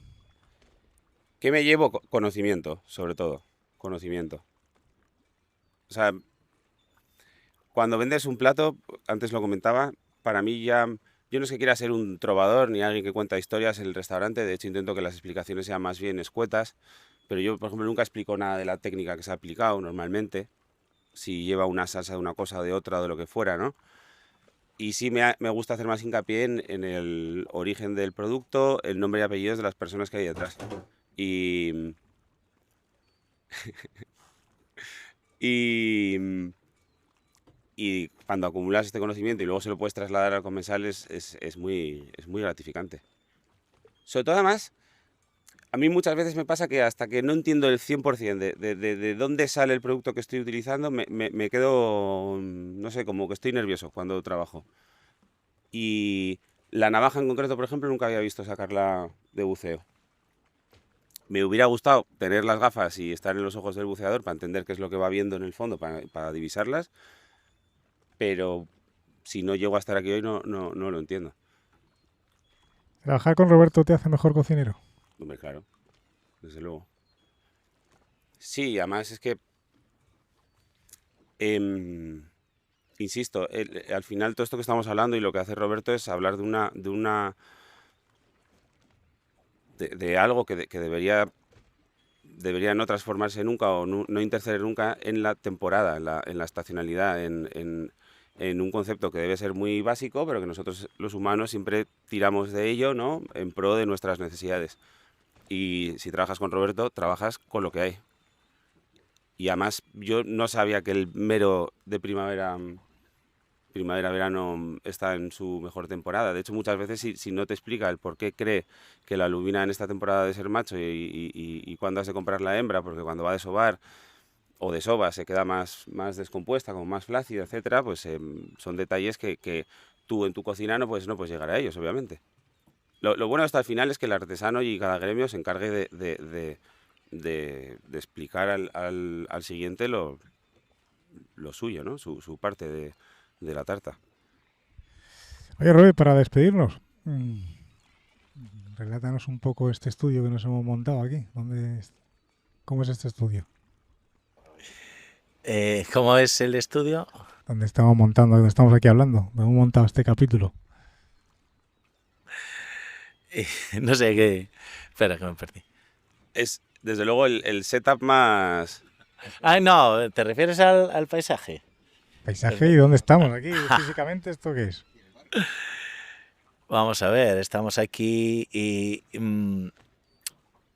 ¿Qué me llevo? Conocimiento, sobre todo. Conocimiento. O sea, cuando vendes un plato, antes lo comentaba, para mí ya... Yo no es que quiera ser un trovador ni alguien que cuenta historias en el restaurante, de hecho intento que las explicaciones sean más bien escuetas, pero yo, por ejemplo, nunca explico nada de la técnica que se ha aplicado normalmente, si lleva una salsa de una cosa o de otra o de lo que fuera, ¿no? Y sí me gusta hacer más hincapié en el origen del producto, el nombre y apellidos de las personas que hay detrás. Y... y cuando acumulas este conocimiento y luego se lo puedes trasladar al comensal es muy gratificante. Sobre todo, además, a mí muchas veces me pasa que hasta que no entiendo el 100% de dónde sale el producto que estoy utilizando, me quedo, no sé, como que estoy nervioso cuando trabajo. Y la navaja en concreto, por ejemplo, nunca había visto sacarla de buceo. Me hubiera gustado tener las gafas y estar en los ojos del buceador para entender qué es lo que va viendo en el fondo, para divisarlas, pero si no llego a estar aquí hoy no lo entiendo. ¿Trabajar con Roberto te hace mejor cocinero? Hombre, claro, desde luego. Sí, además es que, insisto, al final todo esto que estamos hablando y lo que hace Roberto es hablar de algo que debería no transformarse nunca o no interceder nunca en la temporada, en la estacionalidad, en un concepto que debe ser muy básico, pero que nosotros los humanos siempre tiramos de ello, ¿no? En pro de nuestras necesidades. Y si trabajas con Roberto, trabajas con lo que hay. Y además yo no sabía que el mero de primavera-verano está en su mejor temporada. De hecho, muchas veces si no te explica el por qué cree que la lubina en esta temporada debe ser macho y cuándo has de comprar la hembra, porque cuando va a desovar o desova se queda más descompuesta, como más flácida, etcétera, pues son detalles que tú en tu cocina no puedes llegar a ellos, obviamente. Lo bueno hasta el final es que el artesano y cada gremio se encargue de explicar al siguiente lo suyo, ¿no? Su parte de la tarta. Oye, Robert, para despedirnos, relátanos un poco este estudio que nos hemos montado aquí. ¿Cómo es este estudio? ¿Cómo es el estudio? Donde estamos aquí hablando, donde hemos montado este capítulo. No sé qué... Espera, que me perdí. Es, desde luego, el setup más... Ah, no, ¿te refieres al paisaje? ¿Paisaje? ¿Y dónde estamos aquí? Físicamente, ¿esto qué es? Vamos a ver, estamos aquí y...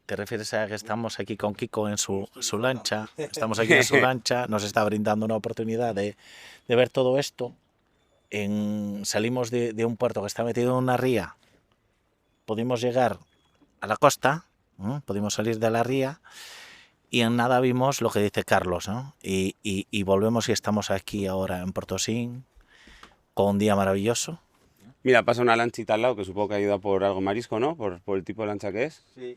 ¿te refieres a que estamos aquí con Kiko en su lancha? Estamos aquí en su lancha, nos está brindando una oportunidad de ver todo esto. Salimos de un puerto que está metido en una ría. Pudimos llegar a la costa, pudimos salir de la ría y en nada vimos lo que dice Carlos, ¿no? Y volvemos y estamos aquí ahora en Portosín con un día maravilloso. Mira, pasa una lanchita al lado que supongo que ha ido por algo marisco, ¿no? Por el tipo de lancha que es. Sí.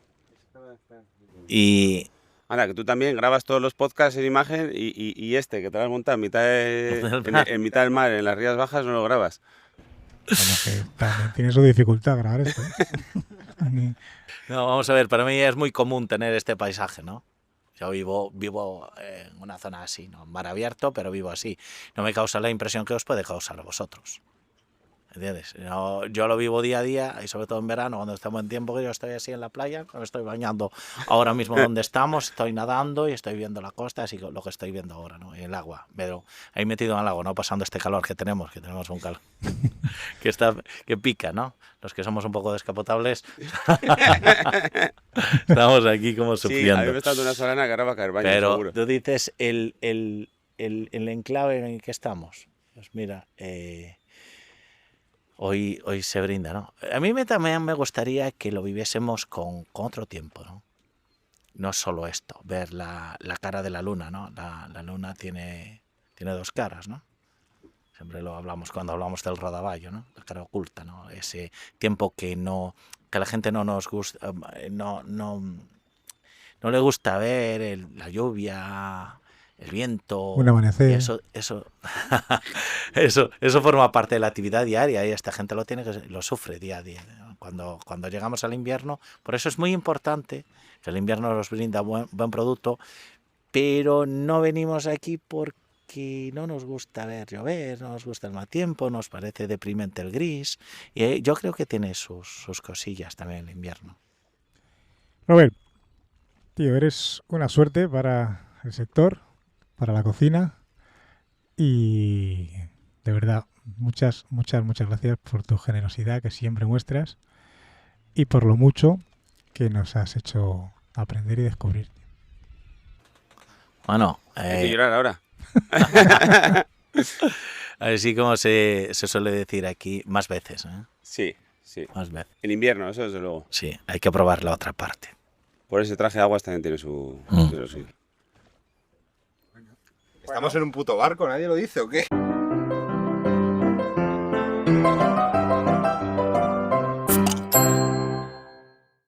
Y Anda, que tú también grabas todos los podcasts en imagen y que te lo has montado en mitad en mitad del mar, en las Rías Bajas, no lo grabas. Bueno, que también tiene su dificultad grabar esto. no, vamos a ver, para mí es muy común tener este paisaje, ¿no? Yo vivo en una zona así, ¿no? Mar abierto, pero vivo así. No me causa la impresión que os puede causar a vosotros. ¿entiendes? Yo lo vivo día a día y sobre todo en verano, cuando estamos en tiempo que yo estoy así en la playa, me estoy bañando ahora mismo donde estamos, estoy nadando y estoy viendo la costa, así que lo que estoy viendo ahora, ¿no? Y el agua, pero ahí metido en el agua, no pasando este calor que tenemos un calor que pica, ¿no? Los que somos un poco descapotables estamos aquí como Sí, sufriendo. a mí me está dando una solana que ahora va a caer baño, Pero seguro. tú dices el enclave en el que estamos. Pues mira, hoy se brinda, ¿no? A mí también me gustaría que lo viviésemos con otro tiempo, ¿no? No solo esto, ver la cara de la luna, ¿no? La luna tiene dos caras, ¿no? Siempre lo hablamos cuando hablamos del rodaballo, ¿no? La cara oculta, ¿no? Ese tiempo que a la gente no nos gusta, no le gusta ver la lluvia, el viento. Un amanecer. Y eso forma parte de la actividad diaria y esta gente lo sufre día a día, ¿no? Cuando llegamos al invierno, por eso es muy importante que el invierno nos brinda buen producto, pero no venimos aquí porque no nos gusta ver llover, no nos gusta el mal tiempo, nos parece deprimente el gris, y yo creo que tiene sus cosillas también el invierno. Robert, tío, eres una suerte para el sector, para la cocina y de verdad, muchas gracias por tu generosidad que siempre muestras y por lo mucho que nos has hecho aprender y descubrir. Bueno, Hay que llorar ahora. así como se suele decir aquí, más veces, ¿eh? Sí. Más veces. En invierno, eso desde luego. Sí, hay que probar la otra parte. Por ese traje de aguas también tiene su suyo. ¿Estamos en un puto barco? ¿Nadie lo dice o qué?